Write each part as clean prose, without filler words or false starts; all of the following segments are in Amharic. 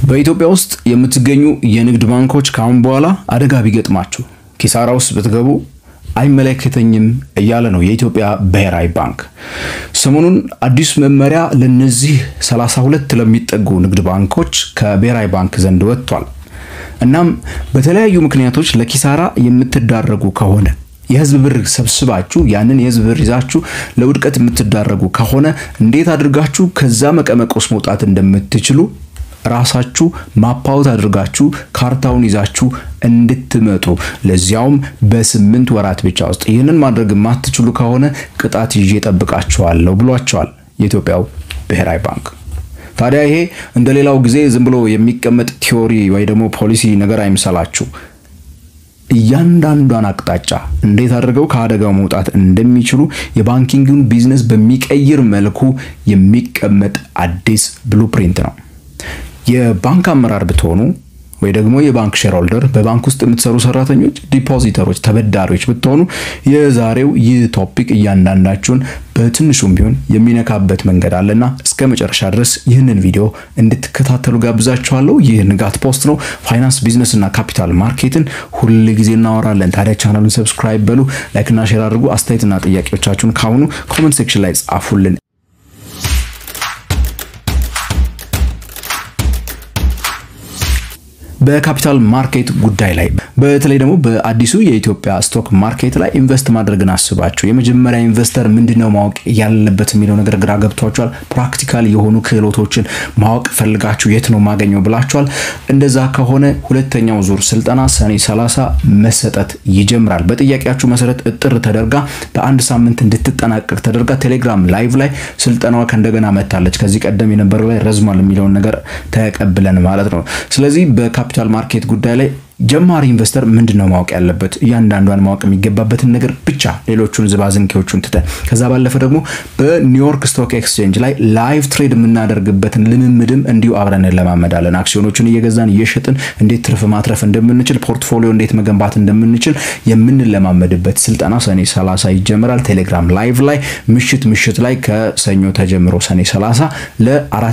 በኢትዮጵያ ውስጥ የምትገኙ የንግድ ባንኮች ካሁን በኋላ አደጋ ቢገጥማችሁ ኪሳራ ውስጥ ብትገቡ አይመለከተኝም እያለ ነው የኢትዮጵያ ብሔራዊ ባንክ። ሰሞኑን አዲስ መመሪያ ለነዚህ 32 ለሚጠጉ ንግድ ባንኮች ከብሔራዊ ባንክ ዘንድ ወጥቷል። እናም በተለያዩ ምክንያቶች ለኪሳራ የምትዳረጉ ከሆነ የህዝብ ብር ሰብስባችሁ ያንን የህዝብ ብር ይዛችሁ ለውድቀት የምትዳረጉ ከሆነ እንዴት አድርጋችሁ ከዛ መቀመቆስ መውጣት እንደምትችሉ ራሳችሁ ማፓውት አድርጋችሁ ካርታውን ይዛችሁ እንድትመጡ ለዚያውም በ8 ወራት ብቻ ውስጥ ይህንን ማድረግ ማትችሉ ከሆነ ቅጣት ይዤ ጠብቃችኋለሁ ብሏቸዋል የኢትዮጵያው ብሔራዊ ባንክ። ታዲያ ይሄ እንደሌላው ጊዜ ዝም ብሎ የሚቀመጥ ቲዮሪ ወይ ደግሞ ፖሊሲ ነገር አይምሰላችሁ። እያንዳንዷን አቅጣጫ እንዴት አድርገው ከአደጋው መውጣት እንደሚችሉ የባንኪንግን ቢዝነስ በሚቀይር መልኩ የሚቀመጥ አዲስ ብሉፕሪንት ነው። የባንክ አመራር ብትሆኑ ወይ ደግሞ የባንክ ሼርሆልደር በባንክ ውስጥ የምትሰሩ ሰራተኞች ዲፖዚተሮች ተበዳሪዎች ብትሆኑ የዛሬው ይህ ቶፒክ እያንዳንዳችሁን በትንሹም ቢሆን የሚነካበት መንገድ አለና እስከ መጨረሻ ድረስ ይህንን ቪዲዮ እንድትከታተሉ ጋብዛችኋለሁ። ይህ ንጋት ፖስት ነው። ፋይናንስ ቢዝነስ እና ካፒታል ማርኬትን ሁሉ ጊዜ እናወራለን። ታዲያ ቻናሉን ሰብስክራይብ በሉ፣ ላይክ እና ሼር አድርጉ። አስተያየትና ጥያቄዎቻችሁን ካሁኑ ኮሜንት ሴክሽን ላይ ጻፉልን። በካፒታል ማርኬት ጉዳይ ላይ በተለይ ደግሞ በአዲሱ የኢትዮጵያ ስቶክ ማርኬት ላይ ኢንቨስት ማድረግን አስባችሁ የመጀመሪያ ኢንቨስተር ምንድነው ማወቅ ያለበት የሚለው ነገር ግራ ገብቷችኋል። ፕራክቲካል የሆኑ ክህሎቶችን ማወቅ ፈልጋችሁ የት ነው ማገኘው ብላችኋል። እንደዛ ከሆነ ሁለተኛው ዙር ስልጠና ሰኔ 30 መሰጠት ይጀምራል። በጥያቄያችሁ መሰረት እጥር ተደርጋ በአንድ ሳምንት እንድትጠናቀቅ ተደርጋ ቴሌግራም ላይቭ ላይ ስልጠናዋ ከእንደገና መታለች። ከዚህ ቀደም የነበረው ላይ ረዝሟል የሚለው ነገር ተቀብለን ማለት ነው። ስለዚህ በካፒታል ማርኬት ጉዳይ ላይ ጀማሪ ኢንቨስተር ምንድነው ማወቅ ያለበት እያንዳንዷን ማወቅ የሚገባበትን ነገር ብቻ ሌሎቹን ዝባዝንኬዎቹን ትተ ከዛ ባለፈ ደግሞ በኒውዮርክ ስቶክ ኤክስቼንጅ ላይ ላይቭ ትሬድ የምናደርግበትን ልምምድም እንዲሁ አብረን ለማመዳለን። አክሲዮኖችን እየገዛን እየሸጥን እንዴት ትርፍ ማትረፍ እንደምንችል ፖርትፎሊዮ እንዴት መገንባት እንደምንችል የምንለማመድበት ስልጠና ሰኔ 30 ይጀምራል። ቴሌግራም ላይቭ ላይ ምሽት ላይ ከሰኞ ተጀምሮ ሰኔ 30 ለ4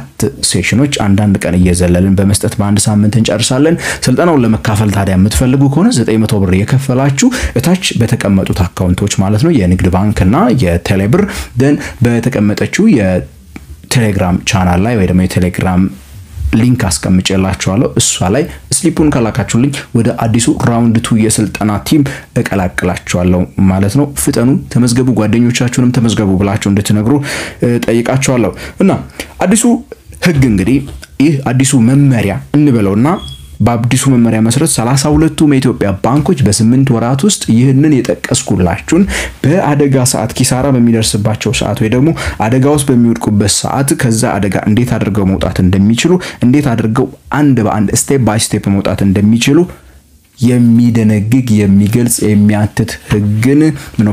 ሴሽኖች አንዳንድ ቀን እየዘለልን በመስጠት በአንድ ሳምንት እንጨርሳለን። ስልጠናውን ለመካፈል ታዲያ የምትፈልጉ ከሆነ 900 ብር የከፈላችሁ እታች በተቀመጡት አካውንቶች ማለት ነው የንግድ ባንክና የቴሌብር ደን በተቀመጠችው የቴሌግራም ቻናል ላይ ወይ ደግሞ የቴሌግራም ሊንክ አስቀምጬላችኋለሁ። እሷ ላይ ስሊፑን ከላካችሁልኝ ወደ አዲሱ ራውንድ 2 የስልጠና ቲም እቀላቅላችኋለሁ ማለት ነው። ፍጠኑ፣ ተመዝገቡ፣ ጓደኞቻችሁንም ተመዝገቡ ብላችሁ እንድትነግሩ ጠይቃችኋለሁ። እና አዲሱ ህግ እንግዲህ ይህ አዲሱ መመሪያ እንበለውና በአዲሱ መመሪያ መሰረት 32ቱም የኢትዮጵያ ባንኮች በ8 ወራት ውስጥ ይህንን የጠቀስኩላችሁን በአደጋ ሰዓት ኪሳራ በሚደርስባቸው ሰዓት ወይ ደግሞ አደጋ ውስጥ በሚወድቁበት ሰዓት ከዛ አደጋ እንዴት አድርገው መውጣት እንደሚችሉ እንዴት አድርገው አንድ በአንድ ስቴፕ ባይ ስቴፕ መውጣት እንደሚችሉ የሚደነግግ የሚገልጽ የሚያትት ህግን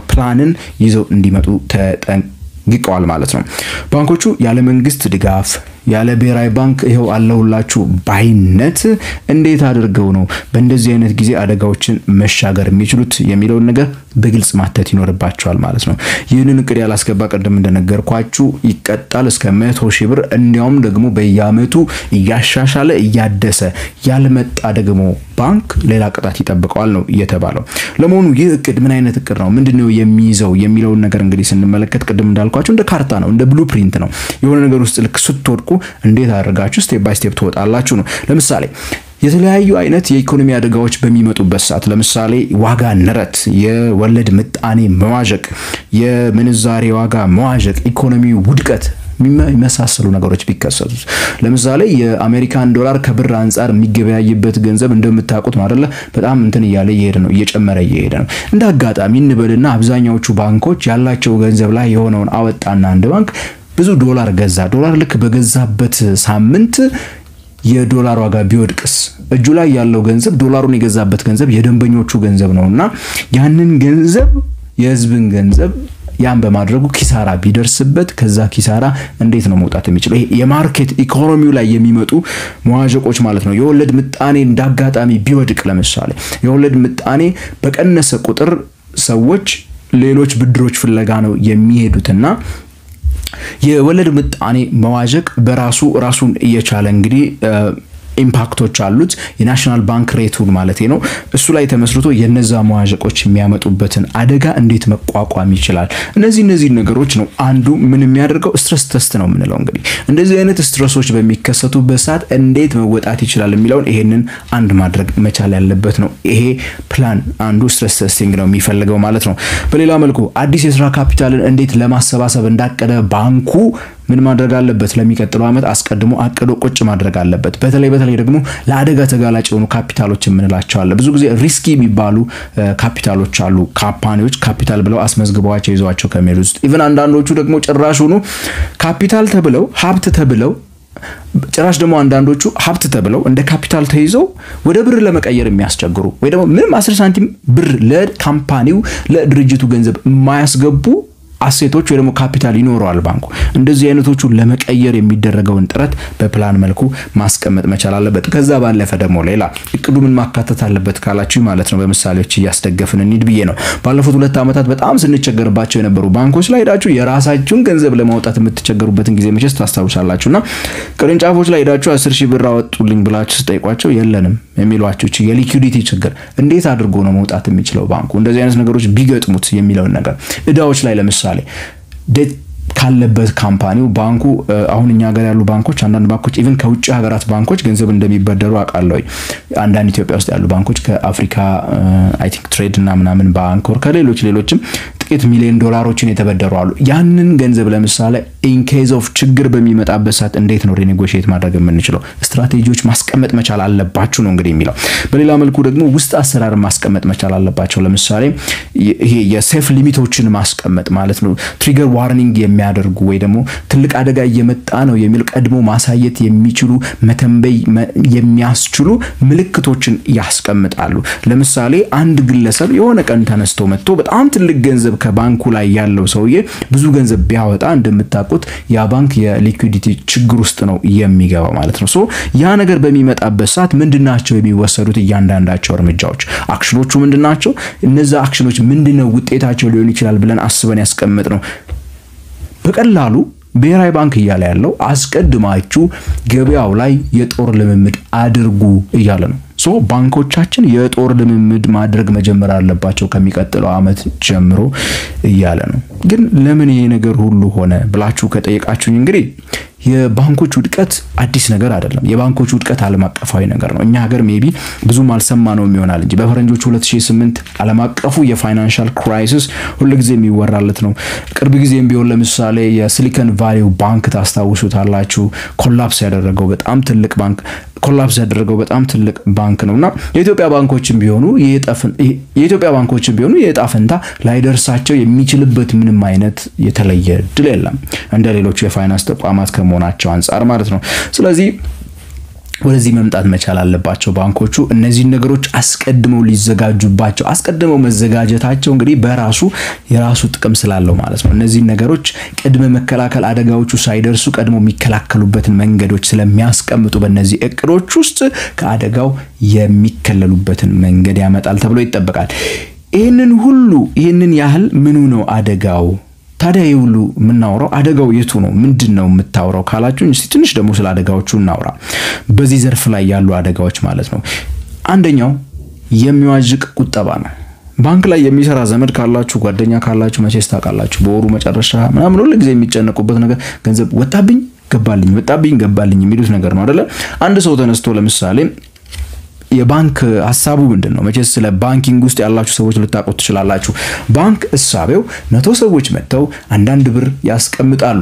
ፕላንን ይዘው እንዲመጡ ተጠንቅቀዋል ማለት ነው። ባንኮቹ ያለ መንግስት ድጋፍ ያለ ብሔራዊ ባንክ ይሄው አለሁላችሁ ባይነት እንዴት አድርገው ነው በእንደዚህ አይነት ጊዜ አደጋዎችን መሻገር የሚችሉት የሚለው ነገር በግልጽ ማተት ይኖርባቸዋል ማለት ነው። ይህንን እቅድ ያላስገባ ቀደም እንደነገርኳችሁ ይቀጣል እስከ 100,000 ብር እንዲያውም ደግሞ በየአመቱ እያሻሻለ እያደሰ ያልመጣ ደግሞ ባንክ ሌላ ቅጣት ይጠብቀዋል ነው የተባለው። ለመሆኑ ይህ እቅድ ምን አይነት እቅድ ነው ምንድነው የሚይዘው የሚለው ነገር እንግዲህ ስንመለከት ቀደም እንዳልኳችሁ እንደ ካርታ ነው እንደ ብሉፕሪንት ነው። የሆነ ነገር ውስጥ ልክ ስትወድቁ እንዴት አድርጋችሁ ስቴፕ ባይ ስቴፕ ትወጣላችሁ ነው። ለምሳሌ የተለያዩ አይነት የኢኮኖሚ አደጋዎች በሚመጡበት ሰዓት ለምሳሌ ዋጋ ንረት፣ የወለድ ምጣኔ መዋዠቅ፣ የምንዛሬ ዋጋ መዋዠቅ፣ ኢኮኖሚ ውድቀት የሚመሳሰሉ ነገሮች ቢከሰቱ ለምሳሌ የአሜሪካን ዶላር ከብር አንፃር የሚገበያይበት ገንዘብ እንደምታውቁት ማለት በጣም እንትን እያለ እየሄደ ነው እየጨመረ እየሄደ ነው። እንደ አጋጣሚ እንበልና አብዛኛዎቹ ባንኮች ያላቸው ገንዘብ ላይ የሆነውን አወጣና አንድ ባንክ ብዙ ዶላር ገዛ። ዶላር ልክ በገዛበት ሳምንት የዶላር ዋጋ ቢወድቅስ እጁ ላይ ያለው ገንዘብ ዶላሩን የገዛበት ገንዘብ የደንበኞቹ ገንዘብ ነውና ያንን ገንዘብ የህዝብን ገንዘብ ያን በማድረጉ ኪሳራ ቢደርስበት ከዛ ኪሳራ እንዴት ነው መውጣት የሚችለው? ይሄ የማርኬት ኢኮኖሚው ላይ የሚመጡ መዋዠቆች ማለት ነው። የወለድ ምጣኔ እንዳጋጣሚ ቢወድቅ ለምሳሌ የወለድ ምጣኔ በቀነሰ ቁጥር ሰዎች ሌሎች ብድሮች ፍለጋ ነው የሚሄዱትና የወለድ ምጣኔ መዋዠቅ በራሱ ራሱን እየቻለ እንግዲህ ኢምፓክቶች አሉት የናሽናል ባንክ ሬቱን ማለት ነው እሱ ላይ ተመስርቶ የነዛ መዋዠቆች የሚያመጡበትን አደጋ እንዴት መቋቋም ይችላል እነዚህ ነገሮች ነው አንዱ ምን የሚያደርገው ስትረስ ቴስት ነው ምንለው እንግዲህ እንደዚህ አይነት ስትረሶች በሚከሰቱበት ሰዓት እንዴት መወጣት ይችላል የሚለው ይሄንን አንድ ማድረግ መቻል ያለበት ነው ይሄ ፕላን አንዱ ስትረስ ቴስቲንግ ነው የሚፈልገው ማለት ነው በሌላ መልኩ አዲስ የስራ ካፒታልን እንዴት ለማሰባሰብ እንዳቀደ ባንኩ ምን ማድረግ አለበት ለሚቀጥለው አመት አስቀድሞ አቅዶ ቁጭ ማድረግ አለበት በተለይ ደግሞ ለአደጋ ተጋላጭ የሆኑ ካፒታሎች ምንላቸው አለ ብዙ ጊዜ ሪስኪ የሚባሉ ካፒታሎች አሉ ካምፓኒዎች ካፒታል ብለው አስመዝግበዋቸው ይዟቸው ከመሄድ ውስጥ ኢቭን አንዳንዶቹ ደግሞ ጭራሽ ሆኖ ካፒታል ተብለው ሀብት ተብለው ጭራሽ ደግሞ አንዳንዶቹ ሀብት ተብለው እንደ ካፒታል ተይዘው ወደ ብር ለመቀየር የሚያስቸግሩ ወይ ደግሞ ምንም 10 ሳንቲም ብር ለካምፓኒው ለድርጅቱ ገንዘብ የማያስገቡ አሴቶች ወይ ደግሞ ካፒታል ይኖራል ባንኩ እንደዚህ አይነቶቹ ለመቀየር የሚደረገውን ጥረት በፕላን መልኩ ማስቀመጥ መቻል አለበት ከዛ ባለፈ ደግሞ ሌላ እቅዱ ምን ማካተት አለበት ካላችሁ ማለት ነው በመሳሌዎች ያስደገፍን እንሂድ ብዬ ነው ባለፉት 2 አመታት በጣም ስንቸገርባቸው የነበሩ ባንኮች ላይ ሄዳችሁ የራሳችሁን ገንዘብ ለማውጣት የምትቸገሩበትን ጊዜ መቼስ ታስታውሳላችሁና ቅርንጫፎች ላይ ሄዳችሁ 10,000 ብር አወጡልኝ ብላችሁ ጠይቋቸው የለንም የሚሏችሁ የሊኩዊዲቲ ችግር እንዴት አድርጎ ነው መውጣት የሚችለው ባንኩ እንደዚህ አይነት ነገሮች ቢገጥሙት የሚለው ነገር እዳዎች ላይ ለምሳሌ ዴት ካለበት ካምፓኒው ባንኩ አሁን እኛ ሀገር ያሉ ባንኮች አንዳንድ ባንኮች ኢቭን ከውጭ ሀገራት ባንኮች ገንዘብ እንደሚበደሩ አቃለሁ አንዳንድ ኢትዮጵያ ውስጥ ያሉ ባንኮች ከአፍሪካ አይ ቲንክ ትሬድ እና ምናምን ባንክ ወር ከሌሎችም ጥቂት ሚሊዮን ዶላሮችን የተበደሩ አሉ ያንን ገንዘብ ለምሳሌ ኢን ኬዝ ኦፍ ችግር በሚመጣበት ሰዓት እንዴት ነው ሪኔጎሺየት ማድረግ የምንችለው ስትራቴጂዎች ማስቀመጥ መቻል አለባችሁ ነው እንግዲህ የሚለው በሌላ መልኩ ደግሞ ውስጥ አሰራር ማስቀመጥ መቻል አለባቸው ለምሳሌ ይሄ የሴፍ ሊሚቶችን ማስቀመጥ ማለት ነው ትሪገር ዋርኒንግ የሚያደርጉ ወይ ደግሞ ትልቅ አደጋ እየመጣ ነው የሚል ቀድሞ ማሳየት የሚችሉ መተንበይ የሚያስችሉ ምልክቶችን ያስቀምጣሉ ለምሳሌ አንድ ግለሰብ የሆነ ቀን ተነስቶ መጥቶ በጣም ትልቅ ገንዘብ ከባንኩ ላይ ያለው ሰውዬ ብዙ ገንዘብ ቢያወጣ እንደምታውቁት ያ ባንክ የሊኩዊዲቲ ችግር ውስጥ ነው የሚገባው ማለት ነው ሶ ያ ነገር በሚመጣበት ሰዓት ምንድናቸው የሚወሰዱት እያንዳንዳቸው እርምጃዎች አክሽኖቹ ምንድናቸው እነዛ አክሽኖች ምንድነው ውጤታቸው ሊሆን ይችላል ብለን አስበን ያስቀምጥ ነው በቀላሉ ብሔራዊ ባንክ እያለ ያለው አስቀድማችሁ ገበያው ላይ የጦር ልምምድ አድርጉ እያለ ነው ሶ ባንኮቻችን የጦር ልምምድ ማድረግ መጀመር አለባቸው ከሚቀጥለው አመት ጀምሮ እያለ ነው ግን ለምን ይሄ ነገር ሁሉ ሆነ ብላችሁ ከጠየቃችሁኝ እንግዲህ የባንኮች ውድቀት አዲስ ነገር አይደለም የባንኮች ውድቀት ዓለም አቀፋዊ ነገር ነው እኛ ሀገር ሜቢ ብዙ ማልሰማ ነው የሚሆናል እንጂ በፈረንጆቹ 2008 ዓለም አቀፉ የፋይናንሻል ክራይሲስ ሁሉ ጊዜ የሚወራለት ነው ቅርብ ጊዜም ቢሆን ለምሳሌ የሲሊኮን ቫሊው ባንክ ታስታውሱታላችሁ ኮላፕስ ያደረገው በጣም ትልቅ ባንክ ኮላፕስ ያደረገው በጣም ትልቅ ባንክ ነውና የኢትዮጵያ ባንኮችም ቢሆኑ የጣፈንታ ላይደርሳቸው የሚችልበት ምንም አይነት የተለየ ድል የለም እንደ ሌሎች የፋይናንስ ተቋማት ከመሆናቸው አንፃር ማለት ነው ስለዚህ ወደዚህ መምጣት መቻል አለባቸው ባንኮቹ እነዚህ ነገሮች አስቀድመው ሊዘጋጁባቸው አስቀድመው መዘጋጀታቸው እንግዲህ በራሱ የራሱ ጥቅም ስላለው ማለት ነው እነዚህ ነገሮች ቅድመ መከላከል አደጋዎቹ ሳይደርሱ ቀድሞ የሚከላከሉበትን መንገዶች ስለሚያስቀምጡ በእነዚህ እቅዶች ውስጥ ከአደጋው የሚከለሉበትን መንገድ ያመጣል ተብሎ ይጠበቃል ይሄንን ያህል ምኑ ነው አደጋው ታዲያ ይሁሉ ምናወራው አደጋው የቱ ነው ምንድነው የምታወራው ካላችሁኝ እስቲ ትንሽ ደግሞ ስለ አደጋዎቹ እናውራ በዚህ ዘርፍ ላይ ያሉ አደጋዎች ማለት ነው አንደኛው የሚዋዥቅ ቁጠባ ነው ባንክ ላይ የሚሰራ ዘመድ ካላችሁ ጓደኛ ካላችሁ መቼስ ታውቃላችሁ በወሩ መጨረሻ ምናምን ሁሉ ጊዜ የሚጨነቁበት ነገር ገንዘብ ወጣብኝ ገባልኝ የሚሉት ነገር ነው አይደለ አንድ ሰው ተነስቶ ለምሳሌ የባንክ ሐሳቡ ምንድነው መቼስ ስለ ባንኪንግ ውስጥ ያላችሁ ሰዎች ልታውቁት ትችላላችሁ ባንክ እሳቤው 100 ሰዎች መጥተው አንዳንድ ብር ያስቀምጣሉ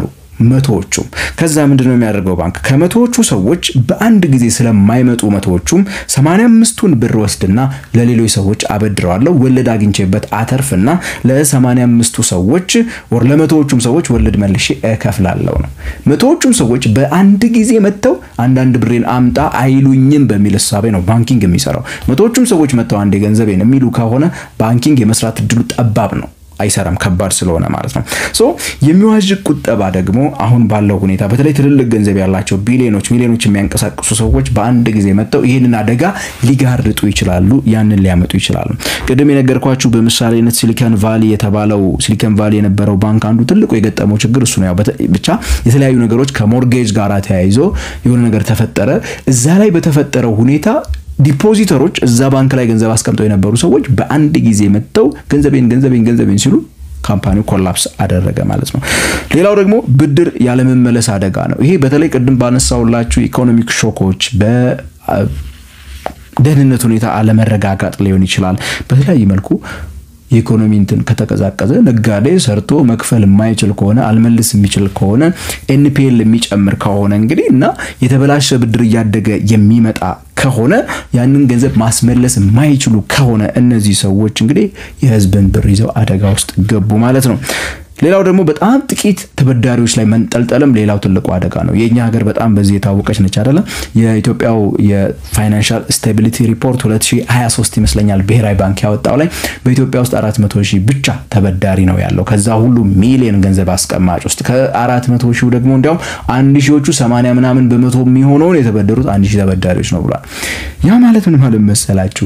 መቶዎቹም ከዛ ምንድነው የሚያደርገው ባንክ ከመቶዎቹ ሰዎች በአንድ ጊዜ ስለማይመጡ መቶዎቹም 85ቱን ብር ወስድና ለሌሎች ሰዎች አበድረዋለሁ ወለድ አግኝቼበት አተርፍና ለ85ቱ ሰዎች ወር ለመቶዎቹም ሰዎች ወለድ መልሼ እከፍላለሁ ነው መቶዎቹም ሰዎች በአንድ ጊዜ መጥተው አንዳንድ ብሬን አምጣ አይሉኝም በሚል ሐሳቤ ነው ባንኪንግ የሚሰራው መቶዎቹም ሰዎች መጥተው አንድ ገንዘቤን የሚሉ ከሆነ ባንኪንግ የመስራት እድሉ ጠባብ ነው አይሰራም ከባድ ስለሆነ ማለት ነው ሶ የሚዋዥቅ ቁጠባ ደግሞ አሁን ባለው ሁኔታ በተለይ ትልልቅ ገንዘብ ያላቸው ቢሊዮኖች ሚሊዮኖች የሚያንቀሳቅሱ ሰዎች በአንድ ጊዜ መጥተው ይሄንን አደጋ ሊጋርጡ ይችላሉ ያንን ሊያመጡ ይችላሉ ቀደም የነገርኳችሁ በምሳሌነት ሲሊኮን ቫሊ የነበረው ባንክ አንዱ ትልቁ የገጠመው ችግር እሱ ነው ያው ብቻ የተለያዩ ነገሮች ከሞርጌጅ ጋር ተያይዞ የሆነ ነገር ተፈጠረ እዛ ላይ በተፈጠረው ሁኔታ ዲፖዚተሮች እዛ ባንክ ላይ ገንዘብ አስቀምጠው የነበሩ ሰዎች በአንድ ጊዜ መጥተው ገንዘቤን ሲሉ ካምፓኒው ኮላፕስ አደረገ ማለት ነው ሌላው ደግሞ ብድር ያለ መመለስ አደጋ ነው ይሄ በተለይ ቀደም ባነሳውላችሁ ኢኮኖሚክ ሾኮች በደህንነት ሁኔታ አለመረጋጋት ሊሆን ይችላል በተለያየ መልኩ የኢኮኖሚ እንትን ከተቀዛቀዘ ነጋዴ ሰርቶ መክፈል የማይችል ከሆነ አልመልስ የሚችል ከሆነ ኤንፒኤል የሚጨምር ከሆነ እንግዲህ እና የተበላሸ ብድር ያደገ የሚመጣ ከሆነ ያንን ገንዘብ ማስመለስ የማይችሉ ከሆነ እነዚህ ሰዎች እንግዲህ የህዝብን ብር ይዘው አደጋ ውስጥ ገቡ ማለት ነው ሌላው ደግሞ በጣም ጥቂት ተበዳሪዎች ላይ መንጠልጠልም ሌላው ትልቁ አደጋ ነው የኛ ሀገር በጣም በዚህ የታወቀች ነች አይደለ የኢትዮጵያው የፋይናንሻል ስታቢሊቲ ሪፖርት 2023 ይመስለኛል ብሔራዊ ባንክ ያወጣው ላይ በኢትዮጵያ ውስጥ 400,000 ብቻ ተበዳሪ ነው ያለው ከዛ ሁሉ ሚሊዮን ገንዘብ አስቀማጭ ውስጥ ከ400,000 ደግሞ እንዲያው 1000ዎቹ 80 ምናምን በመቶ የሚሆነው የተበደሩት 1000 ተበዳሪዎች ነው ብሏል ያ ማለት ምን ማለት መሰላችሁ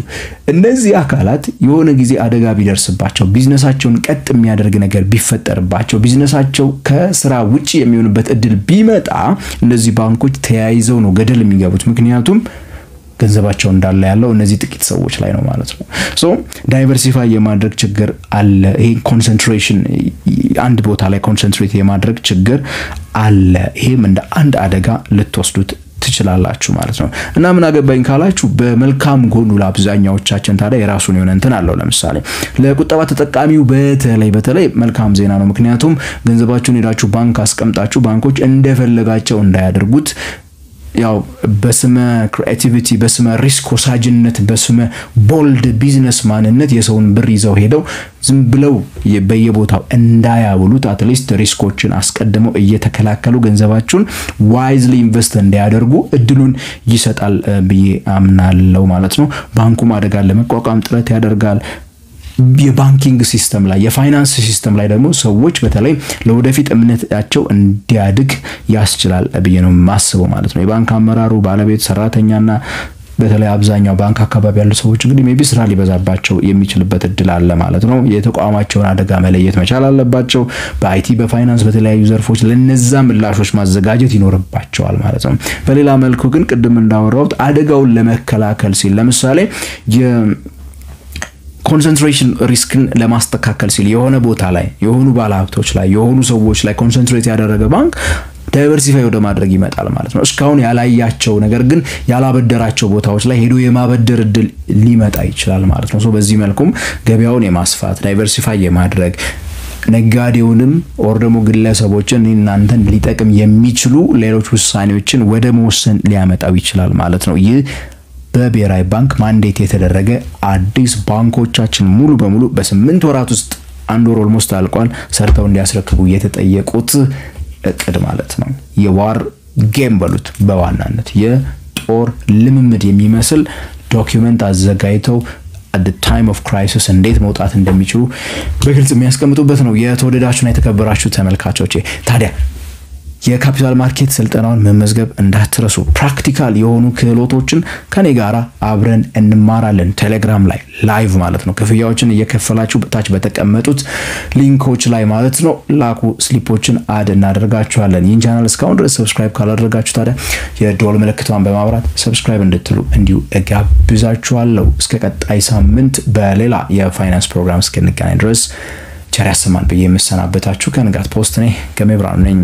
እነዚህ አካላት የሆነ ጊዜ አደጋ ቢደርስባቸው ቢዝነሳቸውን ቀጥ የሚያደርግ ነገር ቢፈጠር ባቸው ቢዝነሳቸው ከስራ ውጪ የሚሆንበት እድል ቢመጣ እነዚህ ባንኮች ተያይዘው ነው ገደል የሚገቡት ምክንያቱም ገንዘባቸው እንዳለ ያለው እነዚህ ጥቂት ሰዎች ላይ ነው ማለት ነው ሶ ዳይቨርሲፋይ የማድረግ ችግር አለ ይሄ ኮንሰንትሬሽን አንድ ቦታ ላይ ኮንሰንትሬት የማድረግ ችግር አለ ይሄም እንደ አንድ አደጋ ልትወስዱት ትችላላችሁ ማለት ነው እና ምን አገባኝ ካላችሁ በመልካም ጎኑ ለአብዛኛዎቻችን ታዲያ የራሱን የሆነ እንትን አለው ለምሳሌ ለቁጠባ ተጠቃሚው በተለይ መልካም ዜና ነው ምክንያቱም ገንዘባችሁን ሄዳችሁ ባንክ አስቀምጣችሁ ባንኮች እንደፈለጋቸው እንዳያደርጉት ያው በስመ ክሪኤቲቪቲ በስመ ሪስክ ወሳጅነት በስመ ቦልድ ቢዝነስ ማንነት የሰውን ብር ይዘው ሄደው ዝም ብለው በየቦታው እንዳያውሉት አትሊስት ሪስኮችን አስቀድመው እየተከላከሉ ገንዘባቸውን ዋይዝሊ ኢንቨስት እንዲያደርጉ እድሉን ይሰጣል ብዬ አምናለሁ ማለት ነው ባንኩም አደጋን ለመቋቋም ጥረት ያደርጋል የባንኪንግ ሲስተም ላይ የፋይናንስ ሲስተም ላይ ደግሞ ሰዎች በተለይ ለወደፊት እምነታቸው እንዲያድግ ያስችላል ብዬ ነው ማስበው ማለት ነው የባንክ አመራሩ ባለቤት ሰራተኛና በተለይ አብዛኛው ባንክ አካባቢ ያሉ ሰዎች እንግዲህ ሜቢ ስራ ሊበዛባቸው የሚችልበት እድል አለ ማለት ነው የተቋማቸውን አደጋ መለየት መቻል አለባቸው በአይቲ በፋይናንስ በተለያዩ ዘርፎች ለነዛ ምላሾች ማዘጋጀት ይኖርባቸዋል ማለት ነው በሌላ መልኩ ግን ቅድም እንዳወራሁት አደጋውን ለመከላከል ሲል ለምሳሌ ኮንሰንትሬሽን ሪስክን ለማስተካከል ሲል የሆነ ቦታ ላይ የሆኑ ባለሀብቶች ላይ የሆኑ ሰዎች ላይ ኮንሰንትሬት ያደረገ ባንክ ዳይቨርሲፋይ ወደ ማድረግ ይመጣል ማለት ነው እስካሁን ያላያቸው ነገር ግን ያላበደራቸው ቦታዎች ላይ ሄዶ የማበደር እድል ሊመጣ ይችላል ማለት ነው ሶ በዚህ መልኩም ገበያውን የማስፋት ዳይቨርሲፋይ የማድረግ ነጋዴውንም ኦር ደግሞ ግለሰቦችን እናንተን ሊጠቅም የሚችሉ ሌሎች ውሳኔዎችን ወደ መወሰን ሊያመጣው ይችላል ማለት ነው ይህ በብሔራዊ ባንክ ማንዴት የተደረገ አዲስ ባንኮቻችን ሙሉ በሙሉ በ8 ወራት ውስጥ አንድ ወር ኦልሞስት አልቋል ሰርተው እንዲያስረክቡ የተጠየቁት እቅድ ማለት ነው የዋር ጌም በሉት በዋናነት የጦር ልምምድ የሚመስል ዶክመንት አዘጋጅተው at the time of crisis እንዴት መውጣት እንደሚችሉ በግልጽ የሚያስቀምጡበት ነው የተወደዳችሁና የተከበራችሁ ተመልካቾቼ ታዲያ የካፒታል ማርኬት ስልጠናውን መመዝገብ እንዳትረሱ ፕራክቲካል የሆኑ ክህሎቶችን ከኔ ጋራ አብረን እንማራለን ቴሌግራም ላይ ላይቭ ማለት ነው ክፍያዎችን እየከፈላችሁ በታች በተቀመጡት ሊንኮች ላይ ማለት ነው ላኩ ስሊፖችን አድ እናደርጋችኋለን ይህን ቻናል እስካሁን ድረስ ሰብስክራይብ ካላደረጋችሁ ታዲያ የደወል ምልክቷን በማብራት ሰብስክራይብ እንድትሉ እንዲሁ እጋብዛችኋለሁ እስከ ቀጣይ ሳምንት በሌላ የፋይናንስ ፕሮግራም እስከንገናኝ ድረስ ቸር ያሰማን ብዬ የምሰናበታችሁ ከንጋት ፖስት ነኝ ገሜብራን ነኝ